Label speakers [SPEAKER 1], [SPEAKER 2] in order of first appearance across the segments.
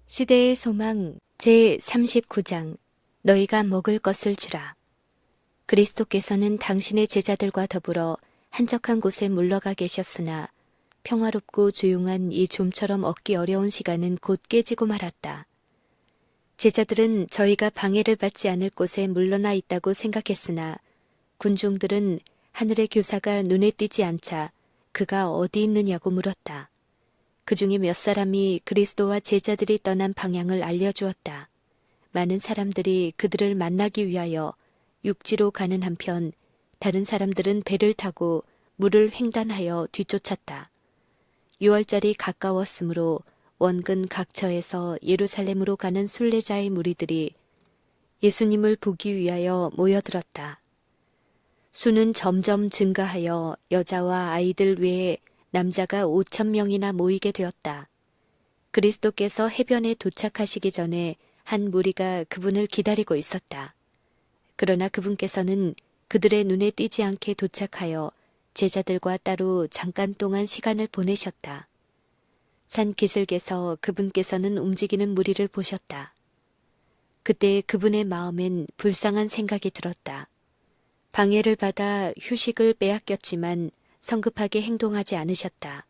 [SPEAKER 1] 시대의 소망 제39장 너희가 먹을 것을 주라. 그리스도께서는 당신의 제자들과 더불어 한적한 곳에 물러가 계셨으나 평화롭고 조용한 이 좀처럼 얻기 어려운 시간은 곧 깨지고 말았다. 제자들은 저희가 방해를 받지 않을 곳에 물러나 있다고 생각했으나 군중들은 하늘의 교사가 눈에 띄지 않자 그가 어디 있느냐고 물었다. 그 중에 몇 사람이 그리스도와 제자들이 떠난 방향을 알려주었다. 많은 사람들이 그들을 만나기 위하여 육지로 가는 한편 다른 사람들은 배를 타고 물을 횡단하여 뒤쫓았다. 6월절이 가까웠으므로 원근 각처에서 예루살렘으로 가는 순례자의 무리들이 예수님을 보기 위하여 모여들었다. 수는 점점 증가하여 여자와 아이들 외에 남자가 5,000명이나 모이게 되었다. 그리스도께서 해변에 도착하시기 전에 한 무리가 그분을 기다리고 있었다. 그러나 그분께서는 그들의 눈에 띄지 않게 도착하여 제자들과 따로 잠깐 동안 시간을 보내셨다. 산 기슭에서 그분께서는 움직이는 무리를 보셨다. 그때 그분의 마음엔 불쌍한 생각이 들었다. 방해를 받아 휴식을 빼앗겼지만 성급하게 행동하지 않으셨다.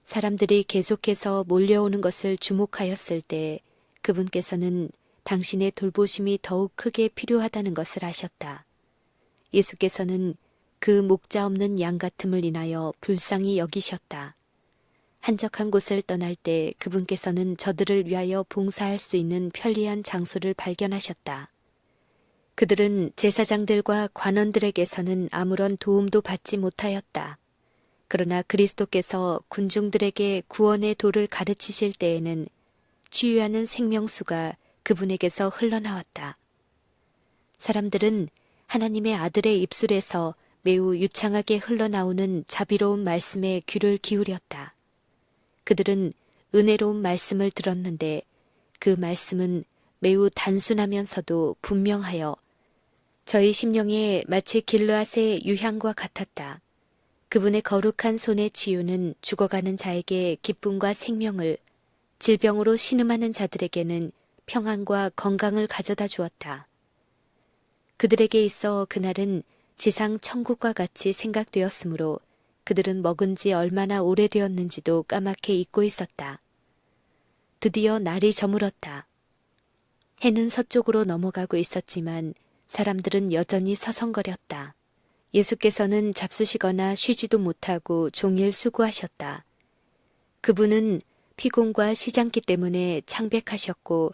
[SPEAKER 1] 사람들이 계속해서 몰려오는 것을 주목하였을 때 그분께서는 당신의 돌보심이 더욱 크게 필요하다는 것을 아셨다. 예수께서는 그 목자 없는 양 같음을 인하여 불쌍히 여기셨다. 한적한 곳을 떠날 때 그분께서는 저들을 위하여 봉사할 수 있는 편리한 장소를 발견하셨다. 그들은 제사장들과 관원들에게서는 아무런 도움도 받지 못하였다. 그러나 그리스도께서 군중들에게 구원의 도를 가르치실 때에는 치유하는 생명수가 그분에게서 흘러나왔다. 사람들은 하나님의 아들의 입술에서 매우 유창하게 흘러나오는 자비로운 말씀에 귀를 기울였다. 그들은 은혜로운 말씀을 들었는데 그 말씀은 매우 단순하면서도 분명하여 저희 심령에 마치 길르앗의 유향과 같았다. 그분의 거룩한 손의 치유는 죽어가는 자에게 기쁨과 생명을, 질병으로 신음하는 자들에게는 평안과 건강을 가져다 주었다. 그들에게 있어 그날은 지상 천국과 같이 생각되었으므로 그들은 먹은 지 얼마나 오래되었는지도 까맣게 잊고 있었다. 드디어 날이 저물었다. 해는 서쪽으로 넘어가고 있었지만 사람들은 여전히 서성거렸다. 예수께서는 잡수시거나 쉬지도 못하고 종일 수고하셨다. 그분은 피곤과 시장기 때문에 창백하셨고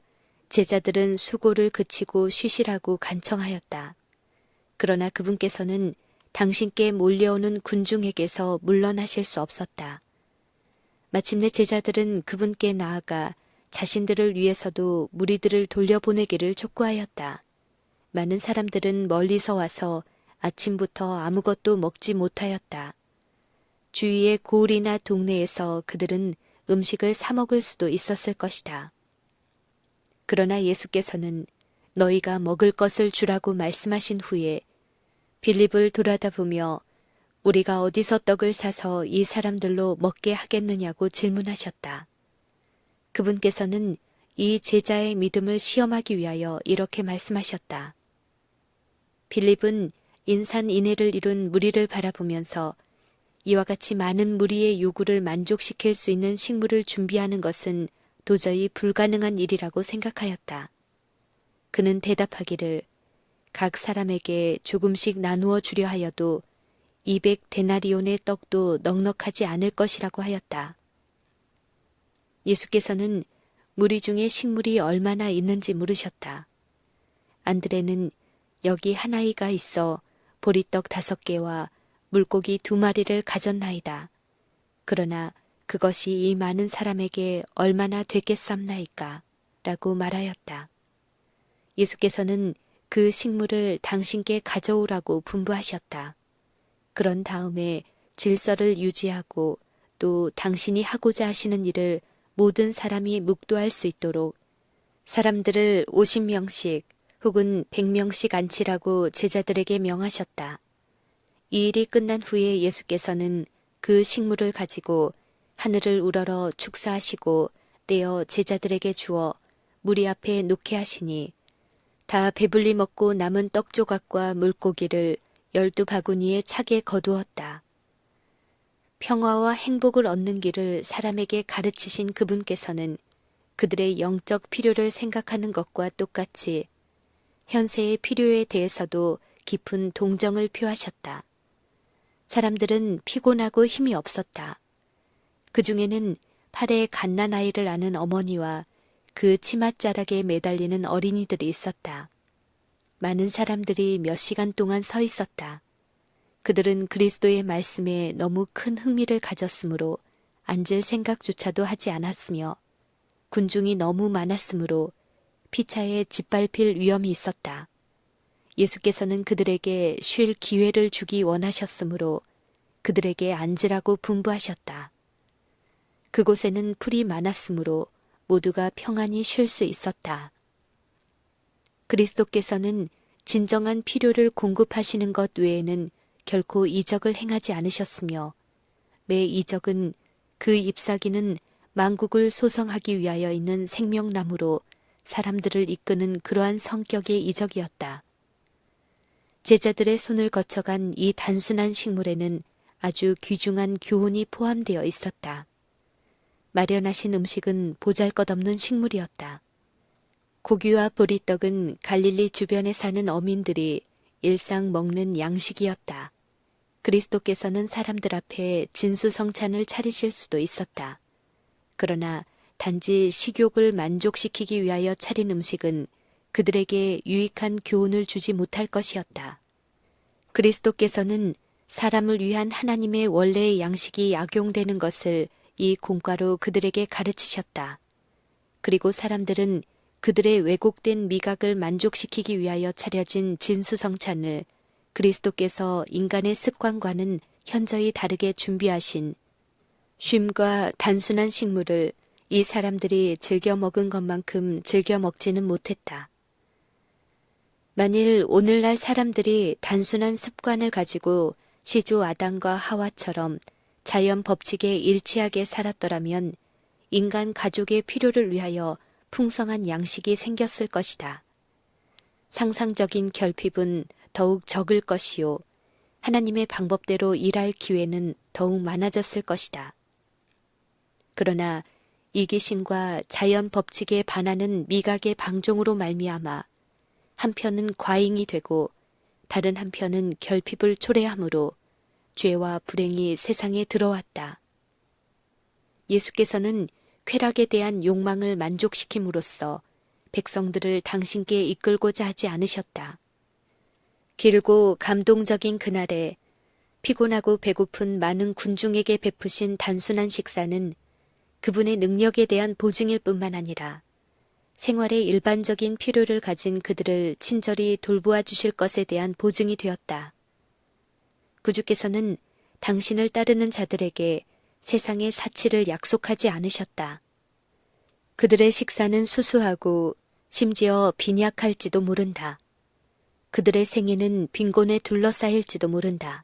[SPEAKER 1] 제자들은 수고를 그치고 쉬시라고 간청하였다. 그러나 그분께서는 당신께 몰려오는 군중에게서 물러나실 수 없었다. 마침내 제자들은 그분께 나아가 자신들을 위해서도 무리들을 돌려보내기를 촉구하였다. 많은 사람들은 멀리서 와서 아침부터 아무것도 먹지 못하였다. 주위의 고을이나 동네에서 그들은 음식을 사 먹을 수도 있었을 것이다. 그러나 예수께서는 너희가 먹을 것을 주라고 말씀하신 후에 빌립을 돌아다보며 우리가 어디서 떡을 사서 이 사람들로 먹게 하겠느냐고 질문하셨다. 그분께서는 이 제자의 믿음을 시험하기 위하여 이렇게 말씀하셨다. 빌립은 인산인해를 이룬 무리를 바라보면서 이와 같이 많은 무리의 요구를 만족시킬 수 있는 식물을 준비하는 것은 도저히 불가능한 일이라고 생각하였다. 그는 대답하기를 각 사람에게 조금씩 나누어 주려 하여도 200데나리온의 떡도 넉넉하지 않을 것이라고 하였다. 예수께서는 무리 중에 식물이 얼마나 있는지 물으셨다. 안드레는 여기 한 아이가 있어 보리떡 5개와 물고기 2마리를 가졌나이다. 그러나 그것이 이 많은 사람에게 얼마나 되겠삼나이까? 라고 말하였다. 예수께서는 그 식물을 당신께 가져오라고 분부하셨다. 그런 다음에 질서를 유지하고 또 당신이 하고자 하시는 일을 모든 사람이 묵도할 수 있도록 사람들을 50명씩 혹은 100명씩 앉히라고 제자들에게 명하셨다. 이 일이 끝난 후에 예수께서는 그 식물을 가지고 하늘을 우러러 축사하시고 떼어 제자들에게 주어 무리 앞에 놓게 하시니 다 배불리 먹고 남은 떡 조각과 물고기를 12바구니에 차게 거두었다. 평화와 행복을 얻는 길을 사람에게 가르치신 그분께서는 그들의 영적 필요를 생각하는 것과 똑같이 현세의 필요에 대해서도 깊은 동정을 표하셨다. 사람들은 피곤하고 힘이 없었다. 그 중에는 팔에 갓난아이를 아는 어머니와 그 치맛자락에 매달리는 어린이들이 있었다. 많은 사람들이 몇 시간 동안 서 있었다. 그들은 그리스도의 말씀에 너무 큰 흥미를 가졌으므로 앉을 생각조차도 하지 않았으며 군중이 너무 많았으므로 피차에 짓밟힐 위험이 있었다. 예수께서는 그들에게 쉴 기회를 주기 원하셨으므로 그들에게 앉으라고 분부하셨다. 그곳에는 풀이 많았으므로 모두가 평안히 쉴 수 있었다. 그리스도께서는 진정한 필요를 공급하시는 것 외에는 결코 이적을 행하지 않으셨으며 매 이적은 그 잎사귀는 만국을 소성하기 위하여 있는 생명나무로 사람들을 이끄는 그러한 성격의 이적이었다. 제자들의 손을 거쳐간 이 단순한 식물에는 아주 귀중한 교훈이 포함되어 있었다. 마련하신 음식은 보잘것없는 식물이었다. 고기와 보리떡은 갈릴리 주변에 사는 어민들이 일상 먹는 양식이었다. 그리스도께서는 사람들 앞에 진수성찬을 차리실 수도 있었다. 그러나 단지 식욕을 만족시키기 위하여 차린 음식은 그들에게 유익한 교훈을 주지 못할 것이었다. 그리스도께서는 사람을 위한 하나님의 원래의 양식이 악용되는 것을 이 공과로 그들에게 가르치셨다. 그리고 사람들은 그들의 왜곡된 미각을 만족시키기 위하여 차려진 진수성찬을 그리스도께서 인간의 습관과는 현저히 다르게 준비하신 쉼과 단순한 식물을 이 사람들이 즐겨 먹은 것만큼 즐겨 먹지는 못했다. 만일 오늘날 사람들이 단순한 습관을 가지고 시조 아담과 하와처럼 자연 법칙에 일치하게 살았더라면 인간 가족의 필요를 위하여 풍성한 양식이 생겼을 것이다. 상상적인 결핍은 더욱 적을 것이요. 하나님의 방법대로 일할 기회는 더욱 많아졌을 것이다. 그러나 이기심과 자연 법칙에 반하는 미각의 방종으로 말미암아 한편은 과잉이 되고 다른 한편은 결핍을 초래하므로 죄와 불행이 세상에 들어왔다. 예수께서는 쾌락에 대한 욕망을 만족시킴으로써 백성들을 당신께 이끌고자 하지 않으셨다. 길고 감동적인 그날에 피곤하고 배고픈 많은 군중에게 베푸신 단순한 식사는 그분의 능력에 대한 보증일 뿐만 아니라 생활의 일반적인 필요를 가진 그들을 친절히 돌보아 주실 것에 대한 보증이 되었다. 구주께서는 당신을 따르는 자들에게 세상의 사치를 약속하지 않으셨다. 그들의 식사는 수수하고 심지어 빈약할지도 모른다. 그들의 생애는 빈곤에 둘러싸일지도 모른다.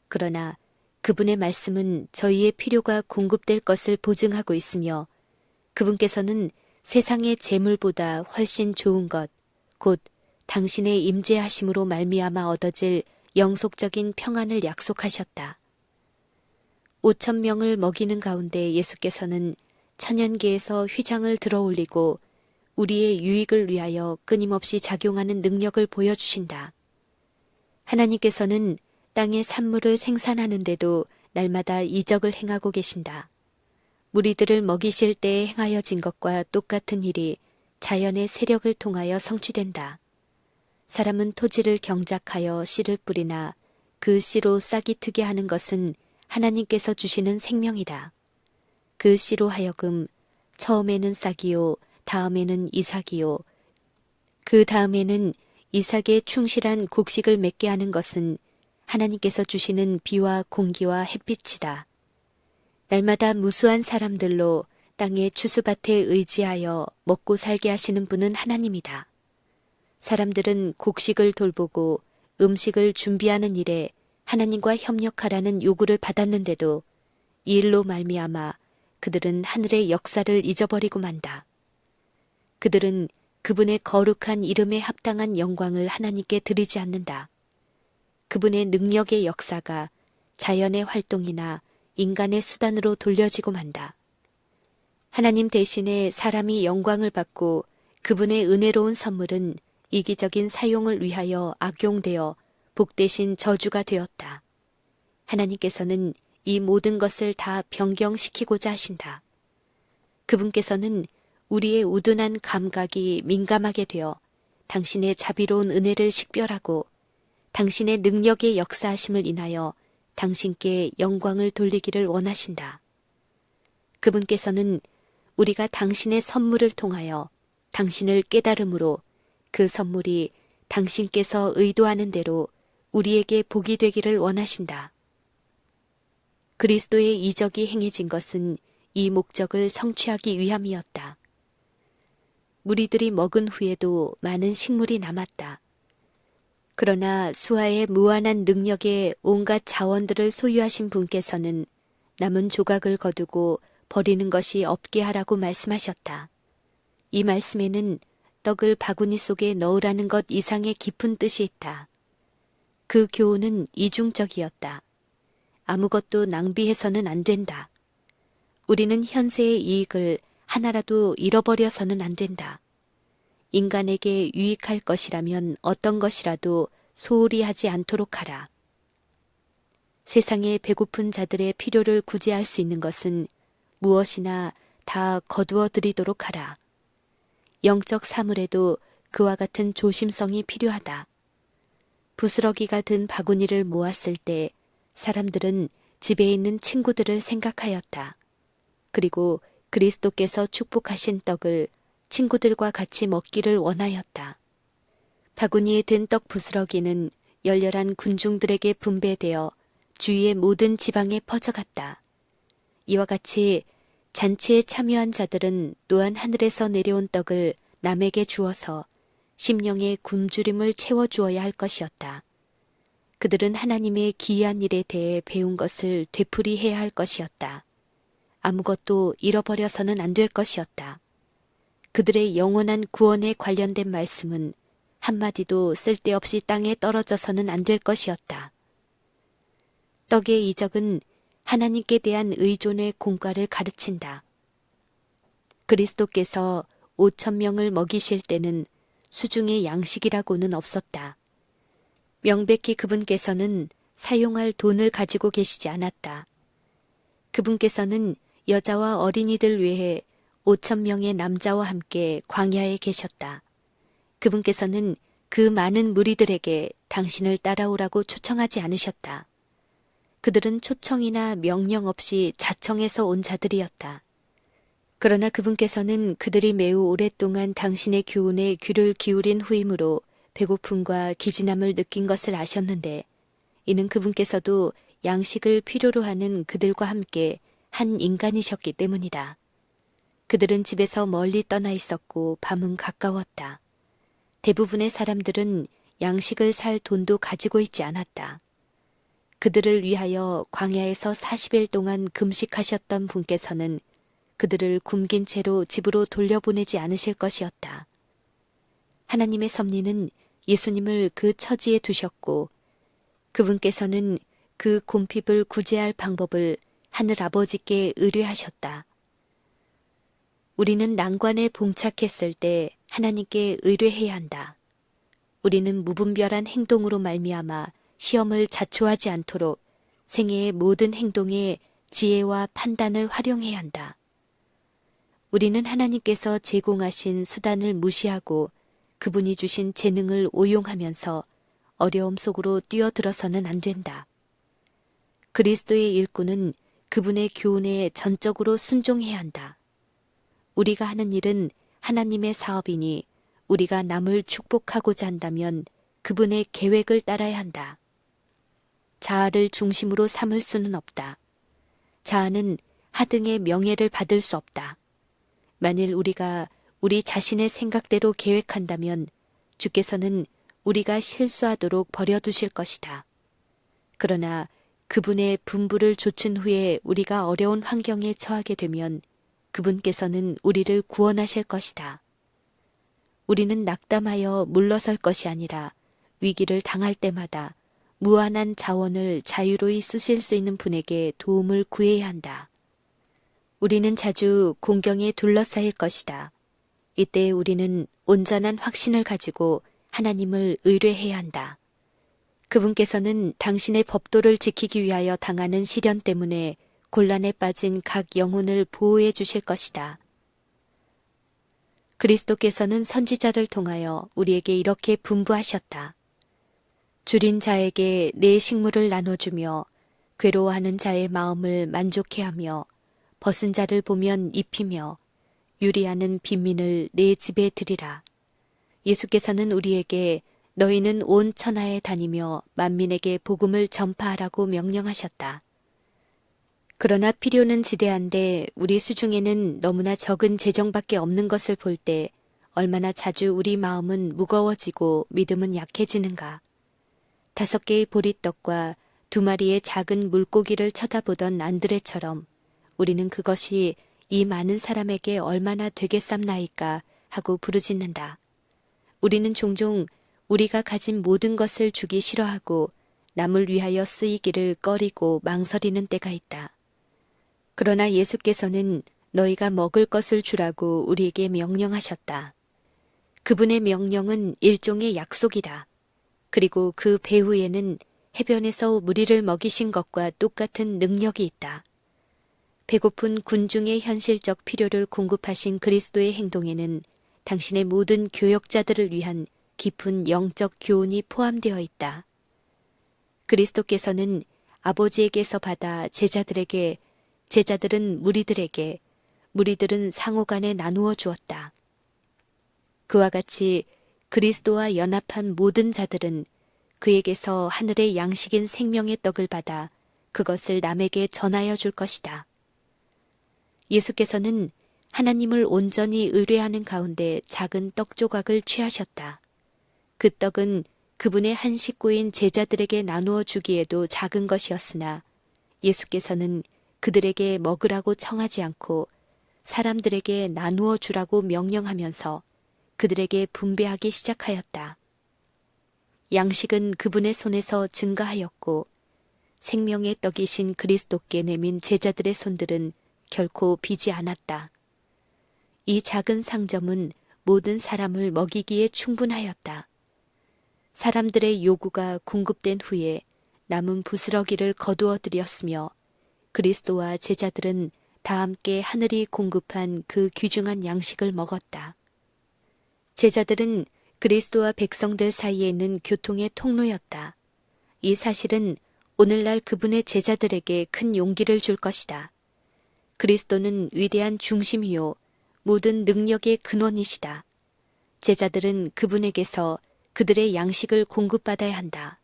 [SPEAKER 1] 그러나 그분의 말씀은 저희의 필요가 공급될 것을 보증하고 있으며 그분께서는 세상의 재물보다 훨씬 좋은 것, 곧 당신의 임재하심으로 말미암아 얻어질 영속적인 평안을 약속하셨다. 5,000명을 먹이는 가운데 예수께서는 천연계에서 휘장을 들어올리고 우리의 유익을 위하여 끊임없이 작용하는 능력을 보여주신다. 하나님께서는 땅의 산물을 생산하는데도 날마다 이적을 행하고 계신다. 무리들을 먹이실 때에 행하여진 것과 똑같은 일이 자연의 세력을 통하여 성취된다. 사람은 토지를 경작하여 씨를 뿌리나 그 씨로 싹이 트게 하는 것은 하나님께서 주시는 생명이다. 그 씨로 하여금 처음에는 싹이요, 다음에는 이삭이요, 그 다음에는 이삭에 충실한 곡식을 맺게 하는 것은 하나님께서 주시는 비와 공기와 햇빛이다. 날마다 무수한 사람들로 땅의 추수밭에 의지하여 먹고 살게 하시는 분은 하나님이다. 사람들은 곡식을 돌보고 음식을 준비하는 일에 하나님과 협력하라는 요구를 받았는데도 이 일로 말미암아 그들은 하늘의 역사를 잊어버리고 만다. 그들은 그분의 거룩한 이름에 합당한 영광을 하나님께 드리지 않는다. 그분의 능력의 역사가 자연의 활동이나 인간의 수단으로 돌려지고 만다. 하나님 대신에 사람이 영광을 받고 그분의 은혜로운 선물은 이기적인 사용을 위하여 악용되어 복되신 저주가 되었다. 하나님께서는 이 모든 것을 다 변경시키고자 하신다. 그분께서는 우리의 우둔한 감각이 민감하게 되어 당신의 자비로운 은혜를 식별하고 당신의 능력의 역사하심을 인하여 당신께 영광을 돌리기를 원하신다. 그분께서는 우리가 당신의 선물을 통하여 당신을 깨달음으로 그 선물이 당신께서 의도하는 대로 우리에게 복이 되기를 원하신다. 그리스도의 이적이 행해진 것은 이 목적을 성취하기 위함이었다. 무리들이 먹은 후에도 많은 식물이 남았다. 그러나 수하의 무한한 능력의 온갖 자원들을 소유하신 분께서는 남은 조각을 거두고 버리는 것이 없게 하라고 말씀하셨다. 이 말씀에는 떡을 바구니 속에 넣으라는 것 이상의 깊은 뜻이 있다. 그 교훈은 이중적이었다. 아무것도 낭비해서는 안 된다. 우리는 현세의 이익을 하나라도 잃어버려서는 안 된다. 인간에게 유익할 것이라면 어떤 것이라도 소홀히 하지 않도록 하라. 세상의 배고픈 자들의 필요를 구제할 수 있는 것은 무엇이나 다 거두어 드리도록 하라. 영적 사물에도 그와 같은 조심성이 필요하다. 부스러기가 든 바구니를 모았을 때 사람들은 집에 있는 친구들을 생각하였다. 그리고 그리스도께서 축복하신 떡을 친구들과 같이 먹기를 원하였다. 바구니에 든 떡 부스러기는 열렬한 군중들에게 분배되어 주위의 모든 지방에 퍼져갔다. 이와 같이 잔치에 참여한 자들은 또한 하늘에서 내려온 떡을 남에게 주어서 심령의 굶주림을 채워주어야 할 것이었다. 그들은 하나님의 기이한 일에 대해 배운 것을 되풀이해야 할 것이었다. 아무것도 잃어버려서는 안 될 것이었다. 그들의 영원한 구원에 관련된 말씀은 한마디도 쓸데없이 땅에 떨어져서는 안 될 것이었다. 떡의 이적은 하나님께 대한 의존의 공과를 가르친다. 그리스도께서 5,000명을 먹이실 때는 수중의 양식이라고는 없었다. 명백히 그분께서는 사용할 돈을 가지고 계시지 않았다. 그분께서는 여자와 어린이들 외에 5,000명의 남자와 함께 광야에 계셨다. 그분께서는 그 많은 무리들에게 당신을 따라오라고 초청하지 않으셨다. 그들은 초청이나 명령 없이 자청해서 온 자들이었다. 그러나 그분께서는 그들이 매우 오랫동안 당신의 교훈에 귀를 기울인 후이므로 배고픔과 기진함을 느낀 것을 아셨는데 이는 그분께서도 양식을 필요로 하는 그들과 함께 한 인간이셨기 때문이다. 그들은 집에서 멀리 떠나 있었고 밤은 가까웠다. 대부분의 사람들은 양식을 살 돈도 가지고 있지 않았다. 그들을 위하여 광야에서 40일 동안 금식하셨던 분께서는 그들을 굶긴 채로 집으로 돌려보내지 않으실 것이었다. 하나님의 섭리는 예수님을 그 처지에 두셨고 그분께서는 그 곰핍을 구제할 방법을 하늘 아버지께 의뢰하셨다. 우리는 난관에 봉착했을 때 하나님께 의뢰해야 한다. 우리는 무분별한 행동으로 말미암아 시험을 자초하지 않도록 생애의 모든 행동에 지혜와 판단을 활용해야 한다. 우리는 하나님께서 제공하신 수단을 무시하고 그분이 주신 재능을 오용하면서 어려움 속으로 뛰어들어서는 안 된다. 그리스도의 일꾼은 그분의 교훈에 전적으로 순종해야 한다. 우리가 하는 일은 하나님의 사업이니 우리가 남을 축복하고자 한다면 그분의 계획을 따라야 한다. 자아를 중심으로 삼을 수는 없다. 자아는 하등의 명예를 받을 수 없다. 만일 우리가 우리 자신의 생각대로 계획한다면 주께서는 우리가 실수하도록 버려두실 것이다. 그러나 그분의 분부를 좇은 후에 우리가 어려운 환경에 처하게 되면 그분께서는 우리를 구원하실 것이다. 우리는 낙담하여 물러설 것이 아니라 위기를 당할 때마다 무한한 자원을 자유로이 쓰실 수 있는 분에게 도움을 구해야 한다. 우리는 자주 공경에 둘러싸일 것이다. 이때 우리는 온전한 확신을 가지고 하나님을 의뢰해야 한다. 그분께서는 당신의 법도를 지키기 위하여 당하는 시련 때문에 곤란에 빠진 각 영혼을 보호해 주실 것이다. 그리스도께서는 선지자를 통하여 우리에게 이렇게 분부하셨다. 줄인 자에게 내 식물을 나눠주며 괴로워하는 자의 마음을 만족해 하며 벗은 자를 보면 입히며 유리하는 빈민을 내 집에 들이라. 예수께서는 우리에게 너희는 온 천하에 다니며 만민에게 복음을 전파하라고 명령하셨다. 그러나 필요는 지대한데 우리 수중에는 너무나 적은 재정밖에 없는 것을 볼 때 얼마나 자주 우리 마음은 무거워지고 믿음은 약해지는가. 5개의 보리떡과 2마리의 작은 물고기를 쳐다보던 안드레처럼 우리는 그것이 이 많은 사람에게 얼마나 되겠삼나이까 하고 부르짖는다. 우리는 종종 우리가 가진 모든 것을 주기 싫어하고 남을 위하여 쓰이기를 꺼리고 망설이는 때가 있다. 그러나 예수께서는 너희가 먹을 것을 주라고 우리에게 명령하셨다. 그분의 명령은 일종의 약속이다. 그리고 그 배후에는 해변에서 무리를 먹이신 것과 똑같은 능력이 있다. 배고픈 군중의 현실적 필요를 공급하신 그리스도의 행동에는 당신의 모든 교역자들을 위한 깊은 영적 교훈이 포함되어 있다. 그리스도께서는 아버지에게서 받아 제자들에게, 제자들은 무리들에게, 무리들은 상호간에 나누어 주었다. 그와 같이 그리스도와 연합한 모든 자들은 그에게서 하늘의 양식인 생명의 떡을 받아 그것을 남에게 전하여 줄 것이다. 예수께서는 하나님을 온전히 의뢰하는 가운데 작은 떡 조각을 취하셨다. 그 떡은 그분의 한 식구인 제자들에게 나누어 주기에도 작은 것이었으나 예수께서는 그들에게 먹으라고 청하지 않고 사람들에게 나누어 주라고 명령하면서 그들에게 분배하기 시작하였다. 양식은 그분의 손에서 증가하였고 생명의 떡이신 그리스도께 내민 제자들의 손들은 결코 비지 않았다. 이 작은 상점은 모든 사람을 먹이기에 충분하였다. 사람들의 요구가 공급된 후에 남은 부스러기를 거두어 드렸으며 그리스도와 제자들은 다 함께 하늘이 공급한 그 귀중한 양식을 먹었다. 제자들은 그리스도와 백성들 사이에 있는 교통의 통로였다. 이 사실은 오늘날 그분의 제자들에게 큰 용기를 줄 것이다. 그리스도는 위대한 중심이요 모든 능력의 근원이시다. 제자들은 그분에게서 그들의 양식을 공급받아야 한다.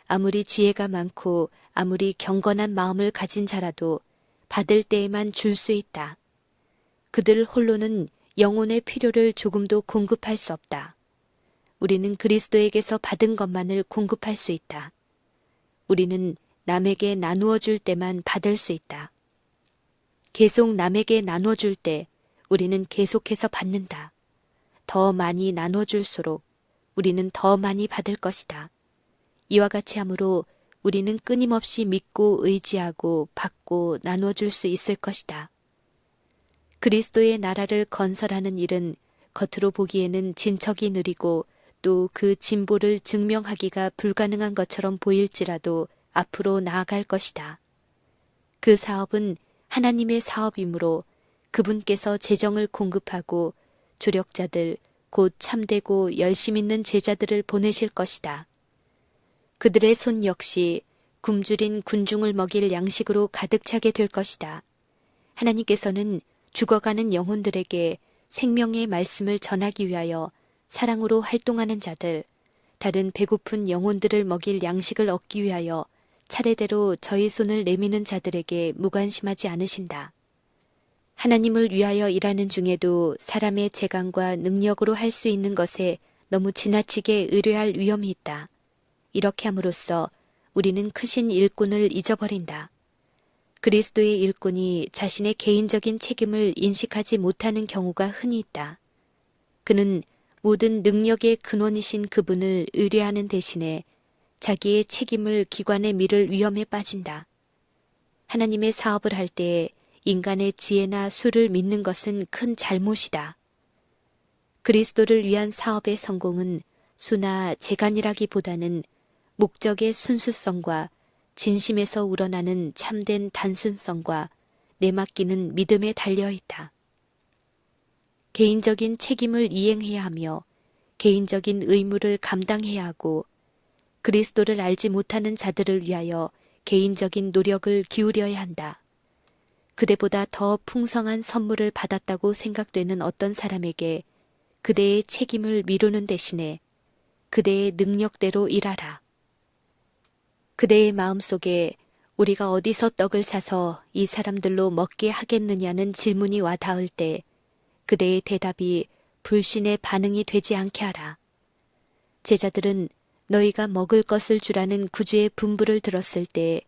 [SPEAKER 1] 아무리 지혜가 많고 아무리 경건한 마음을 가진 자라도 받을 때에만 줄 수 있다. 그들 홀로는 영혼의 필요를 조금도 공급할 수 없다. 우리는 그리스도에게서 받은 것만을 공급할 수 있다. 우리는 남에게 나누어 줄 때만 받을 수 있다. 계속 남에게 나눠줄 때 우리는 계속해서 받는다. 더 많이 나눠줄수록 우리는 더 많이 받을 것이다. 이와 같이 하므로 우리는 끊임없이 믿고 의지하고 받고 나눠줄 수 있을 것이다. 그리스도의 나라를 건설하는 일은 겉으로 보기에는 진척이 느리고 또 그 진보를 증명하기가 불가능한 것처럼 보일지라도 앞으로 나아갈 것이다. 그 사업은 하나님의 사업이므로 그분께서 재정을 공급하고 조력자들, 곧 참되고 열심 있는 제자들을 보내실 것이다. 그들의 손 역시 굶주린 군중을 먹일 양식으로 가득 차게 될 것이다. 하나님께서는 죽어가는 영혼들에게 생명의 말씀을 전하기 위하여 사랑으로 활동하는 자들, 다른 배고픈 영혼들을 먹일 양식을 얻기 위하여 차례대로 저희 손을 내미는 자들에게 무관심하지 않으신다. 하나님을 위하여 일하는 중에도 사람의 재간과 능력으로 할 수 있는 것에 너무 지나치게 의뢰할 위험이 있다. 이렇게 함으로써 우리는 크신 일꾼을 잊어버린다. 그리스도의 일꾼이 자신의 개인적인 책임을 인식하지 못하는 경우가 흔히 있다. 그는 모든 능력의 근원이신 그분을 의뢰하는 대신에 자기의 책임을 기관에 미룰 위험에 빠진다. 하나님의 사업을 할 때 인간의 지혜나 수를 믿는 것은 큰 잘못이다. 그리스도를 위한 사업의 성공은 수나 재간이라기보다는 목적의 순수성과 진심에서 우러나는 참된 단순성과 내맡기는 믿음에 달려있다. 개인적인 책임을 이행해야 하며 개인적인 의무를 감당해야 하고 그리스도를 알지 못하는 자들을 위하여 개인적인 노력을 기울여야 한다. 그대보다 더 풍성한 선물을 받았다고 생각되는 어떤 사람에게 그대의 책임을 미루는 대신에 그대의 능력대로 일하라. 그대의 마음속에 우리가 어디서 떡을 사서 이 사람들로 먹게 하겠느냐는 질문이 와 닿을 때 그대의 대답이 불신의 반응이 되지 않게 하라. 제자들은 너희가 먹을 것을 주라는 구주의 분부를 들었을 때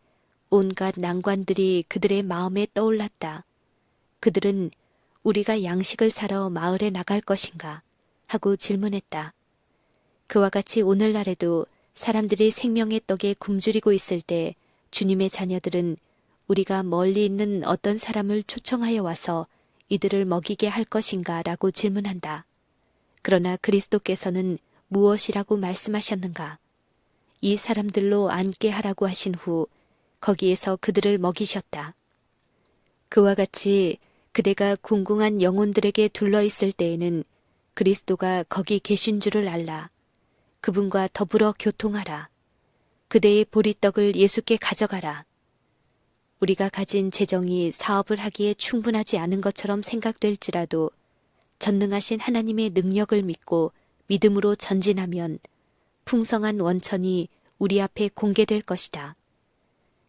[SPEAKER 1] 온갖 난관들이 그들의 마음에 떠올랐다. 그들은 우리가 양식을 사러 마을에 나갈 것인가 하고 질문했다. 그와 같이 오늘날에도 사람들이 생명의 떡에 굶주리고 있을 때 주님의 자녀들은 우리가 멀리 있는 어떤 사람을 초청하여 와서 이들을 먹이게 할 것인가 라고 질문한다. 그러나 그리스도께서는 무엇이라고 말씀하셨는가? 이 사람들로 앉게 하라고 하신 후 거기에서 그들을 먹이셨다. 그와 같이 그대가 궁궁한 영혼들에게 둘러있을 때에는 그리스도가 거기 계신 줄을 알라. 그분과 더불어 교통하라. 그대의 보리떡을 예수께 가져가라. 우리가 가진 재정이 사업을 하기에 충분하지 않은 것처럼 생각될지라도 전능하신 하나님의 능력을 믿고 믿음으로 전진하면 풍성한 원천이 우리 앞에 공개될 것이다.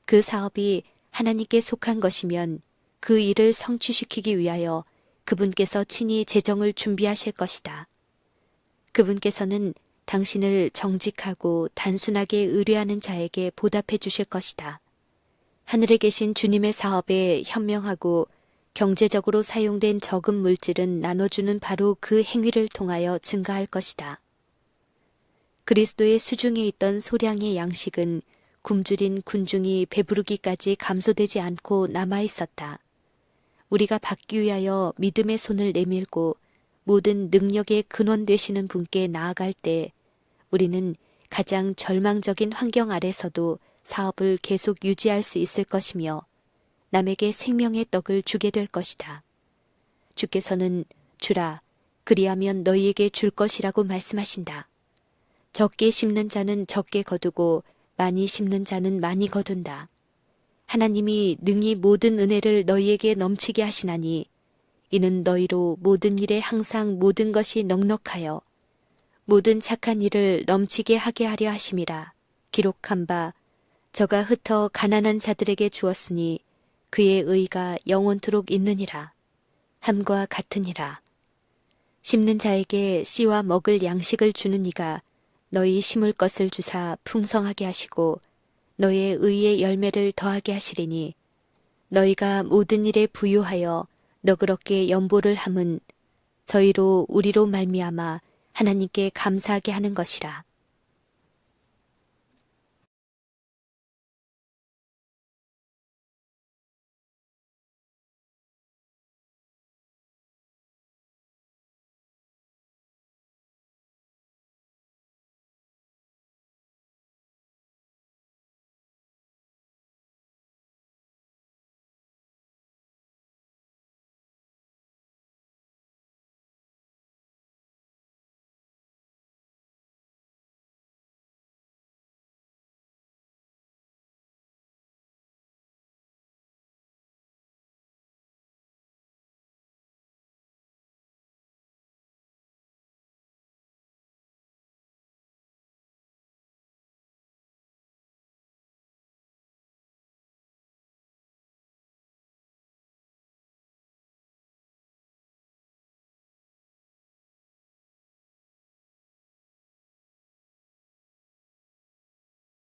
[SPEAKER 1] 그 사업이 하나님께 속한 것이면 그 일을 성취시키기 위하여 그분께서 친히 재정을 준비하실 것이다. 그분께서는 당신을 정직하고 단순하게 의뢰하는 자에게 보답해 주실 것이다. 하늘에 계신 주님의 사업에 현명하고 경제적으로 사용된 적은 물질은 나눠주는 바로 그 행위를 통하여 증가할 것이다. 그리스도의 수중에 있던 소량의 양식은 굶주린 군중이 배부르기까지 감소되지 않고 남아있었다. 우리가 받기 위하여 믿음의 손을 내밀고 모든 능력의 근원 되시는 분께 나아갈 때 우리는 가장 절망적인 환경 아래서도 사업을 계속 유지할 수 있을 것이며 남에게 생명의 떡을 주게 될 것이다. 주께서는 주라, 그리하면 너희에게 줄 것이라고 말씀하신다. 적게 심는 자는 적게 거두고 많이 심는 자는 많이 거둔다. 하나님이 능히 모든 은혜를 너희에게 넘치게 하시나니 이는 너희로 모든 일에 항상 모든 것이 넉넉하여 모든 착한 일을 넘치게 하게 하려 하심이라. 기록한 바 저가 흩어 가난한 자들에게 주었으니 그의 의가 영원토록 있느니라. 함과 같으니라. 심는 자에게 씨와 먹을 양식을 주는 이가 너희 심을 것을 주사 풍성하게 하시고 너희의 의의 열매를 더하게 하시리니 너희가 모든 일에 부유하여 너그럽게 연보를 함은 저희로 우리로 말미암아 하나님께 감사하게 하는 것이라.